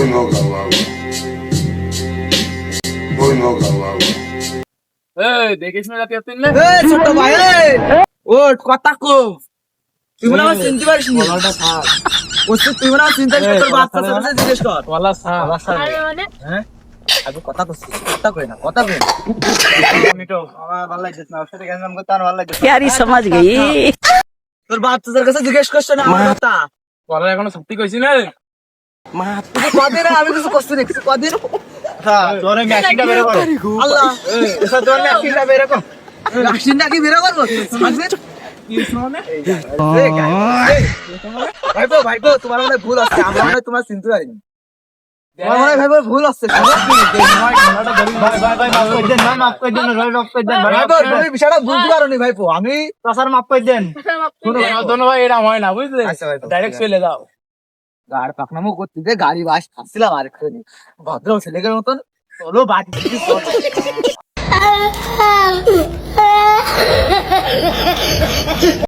no caballo. Voy no caballo. দেখিস না জাতীয় তিনলে ছোট ভাই ওর কথা কো তুই মনে আমার চিনতে পারিস নি বলাটা থাক তুই মনে আমার চিন্তা তোর বাচ্চা ছেলে জিজ্ঞেস কর বলা থাক হ্যাঁ আগে কথা কইছিস কথা কই না কথা কই মিটো আমার ভালো লাগছে না ওর সাথে গেলাম করতে আর ভালো লাগছে प्यारी समझ गई তোর বাচ্চাদের কাছে জিজ্ঞেস করছ না আমার কথা বলা এখনো সত্যি কইছি না মা তুই কদিন আমি কিছু কষ্ট দেখছি কদিন হ্যাঁ তোর মেশিনটা বের কর আল্লাহ এসব তোর মেশিনটা বের কর মেশিনটা কি বের করব ভাইপো তোমার মনে ভুল আছে আমরা মনে তোমার চিনতে পারিনি তোমার মনে ভাইপো ভুল আছে তুমি বিষয়টা বুঝতে পারোনি ভাইপো আমি তাছার মাফ করে দেন শোনো ভাই এটা হয় না বুঝলে ডাইরেক্ট চলে যাও গাড় পাকনামো করতে গাড়ি বাস খাচ্ছিলাম আর ভদ্র ছেলেদের মতন চলো বাড়ি